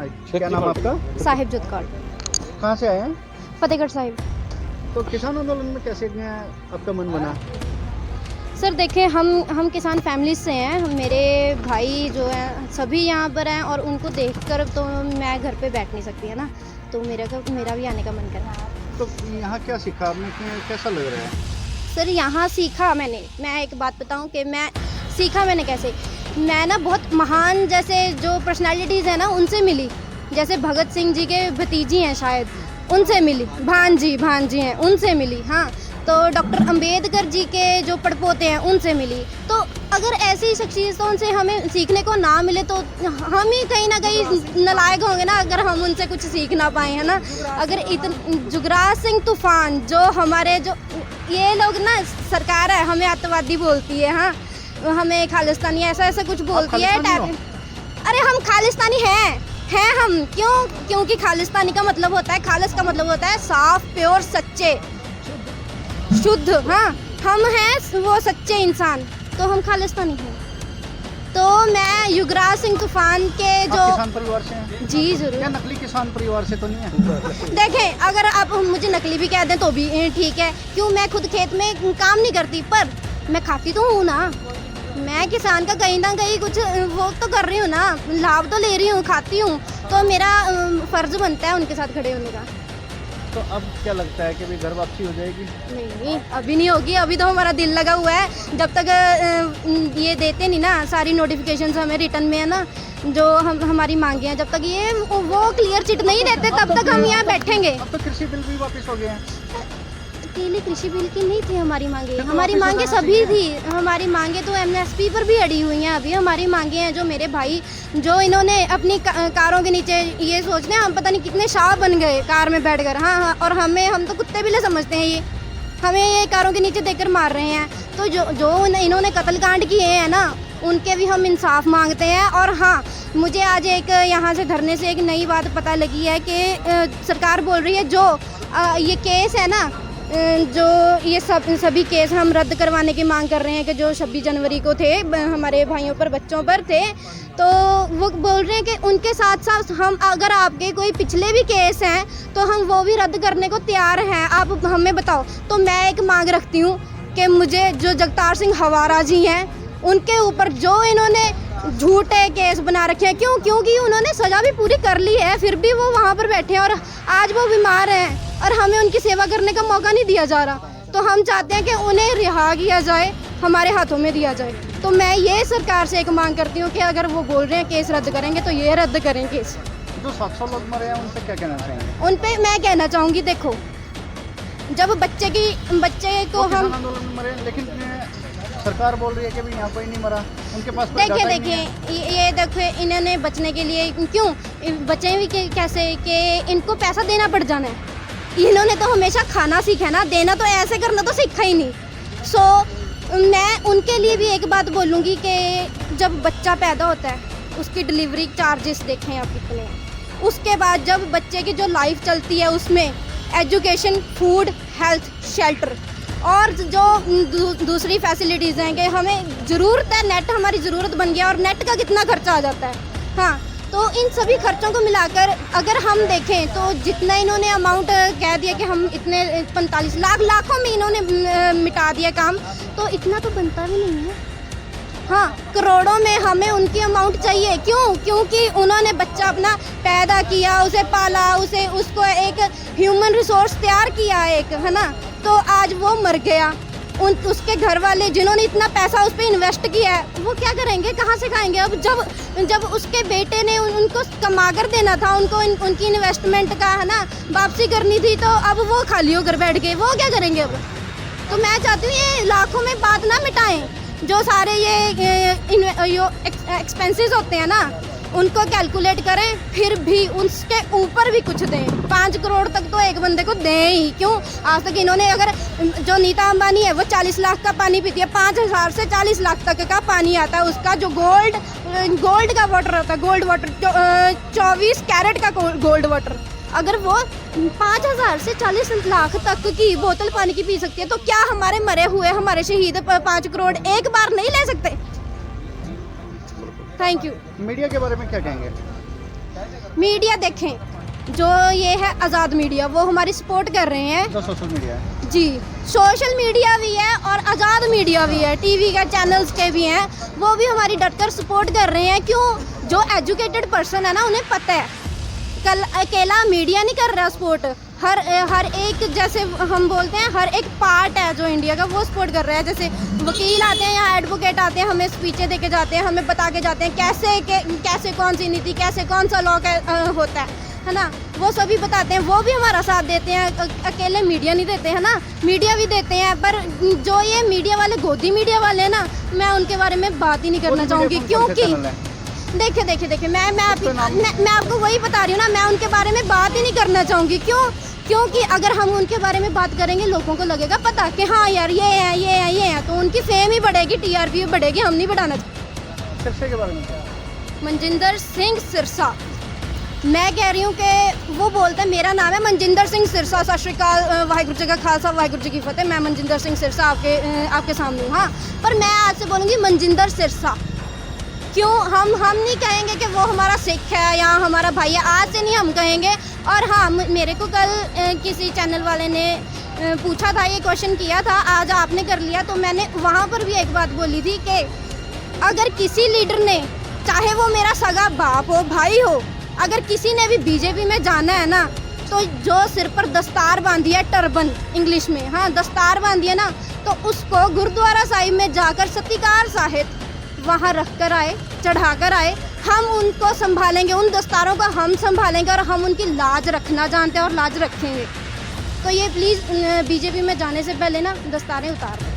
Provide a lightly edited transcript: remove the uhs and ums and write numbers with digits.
क्या नाम आपका? साहिब जुदकार, कहाँ से आए हैं? फतेहगढ़ साहिब। तो किसान आंदोलन में कैसे आपका मन बना? सर देखें, हम किसान फैमिली से हैं। मेरे भाई जो हैं सभी यहाँ पर हैं और उनको देखकर तो मैं घर पे बैठ नहीं सकती है ना, तो मेरा भी आने का मन कर रहा है। तो यहाँ क्या सीखा आपने, कैसा लग रहा है? सर यहाँ सीखा मैं एक बात बताऊँ कि मैंने कैसे, मैं ना बहुत महान जैसे जो पर्सनालिटीज़ हैं ना उनसे मिली। जैसे भगत सिंह जी के भतीजी हैं शायद, उनसे मिली। भांजी हैं, उनसे मिली। हाँ, तो डॉक्टर अंबेडकर जी के जो पड़पोते हैं उनसे मिली। तो अगर ऐसी शख्सियतों से हमें सीखने को ना मिले तो हम ही कहीं ना कहीं नालायक होंगे ना, अगर हम उनसे कुछ सीख ना पाए, है ना। अगर जुगराज सिंह तूफान जो हमारे जो ये लोग ना, सरकार है हमें आतंकवादी बोलती है, हाँ, हमें खालिस्तानी ऐसा कुछ बोलती है। अरे हम खालिस्तानी हैं हम। क्योंकि खालिस्तानी का मतलब होता है, खालिस का मतलब होता है साफ, प्योर, सच्चे, शुद्ध। हाँ, हम हैं वो सच्चे इंसान, तो हम खालिस्तानी हैं। तो मैं युगराज सिंह तूफान के जो किसान परिवार से हैं? जी जरूर। क्या नकली किसान परिवार से तो नहीं है? देखें, अगर आप मुझे नकली भी कह दें तो भी ठीक है। क्यों, मैं खुद खेत में काम नहीं करती, पर मैं खाती तो हूँ ना। मैं किसान का कहीं ना कहीं कुछ वो तो कर रही हूँ ना, लाभ तो ले रही हूँ, खाती हूँ, तो मेरा फर्ज बनता है उनके साथ खड़े होने का। तो अब क्या लगता है कि भी घर वापसी हो जाएगी? नहीं, अभी नहीं होगी। अभी तो हमारा दिल लगा हुआ है। जब तक ये देते नहीं ना सारी नोटिफिकेशंस हमें रिटर्न में, है ना, जो हमारी मांगे हैं, जब तक ये वो क्लियर चिट नहीं देते तब तक हम यहाँ बैठेंगे। अब तो कृषि बिल भी वापस हो गए हैं। अकेले कृषि बिल की नहीं थी हमारी मांगे, हमारी मांगे सभी थी। हमारी मांगे तो एमएसपी पर भी अड़ी हुई हैं। अभी हमारी मांगे हैं जो मेरे भाई जो इन्होंने अपनी कारों के नीचे ये सोचते हैं हम पता नहीं कितने शाह बन गए कार में बैठकर। हाँ, और हम तो कुत्ते बिल्ले समझते हैं। ये हमें ये कारों के नीचे देकर मार रहे हैं। तो जो इन्होंने कत्लकांड किए हैं ना, उनके भी हम इंसाफ मांगते हैं। और हाँ, मुझे आज एक यहाँ से धरने से एक नई बात पता लगी है कि सरकार बोल रही है जो ये केस है ना, जो ये सभी केस हम रद्द करवाने की मांग कर रहे हैं कि जो 26 जनवरी को थे हमारे भाइयों पर, बच्चों पर थे, तो वो बोल रहे हैं कि उनके साथ साथ हम अगर आपके कोई पिछले भी केस हैं तो हम वो भी रद्द करने को तैयार हैं। आप हमें बताओ। तो मैं एक मांग रखती हूँ कि मुझे जो जगतार सिंह हवारा जी हैं उनके ऊपर जो इन्होंने झूठे केस बना रखे हैं, क्योंकि उन्होंने सज़ा भी पूरी कर ली है, फिर भी वो वहाँ पर बैठे हैं और आज वो बीमार हैं और हमें उनकी सेवा करने का मौका नहीं दिया जा रहा। तो हम चाहते हैं कि उन्हें रिहा किया जाए, हमारे हाथों में दिया जाए। तो मैं ये सरकार से एक मांग करती हूँ कि अगर वो बोल रहे हैं केस रद्द करेंगे तो ये रद्द करें केस। जो 700 लोग मरे हैं उनसे क्या कहना चाहेंगे? उन पे मैं कहना चाहूँगी, देखो, जब बच्चे को हम आंदोलन में मरे, लेकिन सरकार बोल रही है कि भी यहाँ कोई नहीं मरा, उनके पास देखिए देखो, इन्होंने बचने के लिए क्यों बचे भी कैसे कि इनको पैसा देना पड़ जाना है। इन्होंने तो हमेशा खाना सीखा है ना, देना तो ऐसे करना तो सीखा ही नहीं। मैं उनके लिए भी एक बात बोलूँगी कि जब बच्चा पैदा होता है उसकी डिलीवरी चार्जेस देखें आप कितने हैं। उसके बाद जब बच्चे की जो लाइफ चलती है उसमें एजुकेशन, फूड, हेल्थ, शेल्टर और जो दूसरी फैसिलिटीज़ हैं कि हमें ज़रूरत है, नेट हमारी ज़रूरत बन गया और नेट का कितना खर्चा आ जाता है। हाँ, तो इन सभी खर्चों को मिलाकर अगर हम देखें तो जितना इन्होंने अमाउंट कह दिया कि हम इतने 45 लाखों में इन्होंने मिटा दिया काम, तो इतना तो बनता भी नहीं है। हाँ, करोड़ों में हमें उनकी अमाउंट चाहिए। क्योंकि उन्होंने बच्चा अपना पैदा किया, उसे पाला, उसको एक ह्यूमन रिसोर्स तैयार किया एक, है ना, तो आज वो मर गया। उसके घर वाले जिन्होंने इतना पैसा उस पर इन्वेस्ट किया है वो क्या करेंगे, कहाँ से खाएंगे? अब जब उसके बेटे ने उनको कमाकर देना था, उनकी इन्वेस्टमेंट का, है ना, वापसी करनी थी, तो अब वो खाली होकर बैठ गए, वो क्या करेंगे अब? तो मैं चाहती हूँ ये लाखों में बात ना मिटाएं। जो सारे ये एक्सपेंसेस होते हैं ना उनको कैलकुलेट करें, फिर भी उसके ऊपर भी कुछ दें। 5 करोड़ तक तो एक बंदे को दें ही। क्यों, आज तक इन्होंने, अगर जो नीता अंबानी है वो 40 लाख का पानी पीती है, 5000 से 40 लाख तक का पानी आता है उसका, जो गोल्ड का वाटर होता है, गोल्ड वाटर, 24 कैरेट का गोल्ड वाटर, अगर वो 5000 से 40 लाख तक की बोतल पानी की पी सकती है, तो क्या हमारे मरे हुए हमारे शहीद 5 करोड़ एक बार नहीं ले सकते? Thank you. मीडिया के बारे में क्या कहेंगे? मीडिया देखें, जो ये है आज़ाद मीडिया, वो हमारी सपोर्ट कर रहे हैं जो सोशल मीडिया है। जी। सोशल मीडिया भी है और आज़ाद मीडिया भी है, टीवी का चैनल्स के भी हैं, वो भी हमारी डटकर सपोर्ट कर रहे हैं। क्यों? जो एजुकेटेड पर्सन है ना, उन्हें पता है कल अकेला मीडिया नहीं कर रहा सपोर्ट, हर एक, जैसे हम बोलते हैं, हर एक पार्ट है जो इंडिया का, वो सपोर्ट कर रहा है। जैसे वकील आते हैं या एडवोकेट आते हैं, हमें स्पीचें दे के जाते हैं, हमें बता के जाते हैं कैसे कौन सी नीति, कैसे कौन सा लॉ होता है ना, वो सभी बताते हैं, वो भी हमारा साथ देते हैं। अकेले मीडिया नहीं देते हैं ना, मीडिया भी देते हैं, पर जो ये मीडिया वाले गोदी मीडिया वाले हैं ना, मैं उनके बारे में बात ही नहीं करना चाहूँगी। क्योंकि देखिए मैं आपको वही बता रही हूँ ना, मैं उनके बारे में बात ही नहीं करना चाहूँगी। क्योंकि अगर हम उनके बारे में बात करेंगे, लोगों को लगेगा पता कि हाँ यार ये है, तो उनकी फेम ही बढ़ेगी, टीआरपी भी बढ़ेगी, हम नहीं बढ़ाना चाहते। सिरसा के बारे में क्या? मनजिंदर सिंह सिरसा, मैं कह रही हूँ कि वो बोलते हैं मेरा नाम है मनजिंदर सिंह सिरसा, सत श्री अकाल, वाहिगुरू जी का खालसा, वाहिगुरू जी की फतेह। मैं मनजिंदर सिंह सिरसा आपके सामने हूँ। हाँ, पर मैं आज से बोलूँगी मनजिंदर सिरसा। क्यों? हम नहीं कहेंगे कि वो हमारा सिख है या हमारा भाई है, आज से नहीं हम कहेंगे। और हाँ, मेरे को कल किसी चैनल वाले ने पूछा था, ये क्वेश्चन किया था, आज आपने कर लिया, तो मैंने वहाँ पर भी एक बात बोली थी कि अगर किसी लीडर ने, चाहे वो मेरा सगा बाप हो, भाई हो, अगर किसी ने भी बीजेपी में जाना है ना, तो जो सिर पर दस्तार बांधी है, टर्बन इंग्लिश में, हाँ, दस्तार बांधी है ना, तो उसको गुरुद्वारा साहिब में जाकर सत्कार साहिब वहाँ रख कर आए, चढ़ा कर आए। हम उनको संभालेंगे, उन दस्तारों का हम संभालेंगे, और हम उनकी लाज रखना जानते हैं और लाज रखेंगे। तो ये प्लीज़ बीजेपी में जाने से पहले ना दस्तारें उतार दें।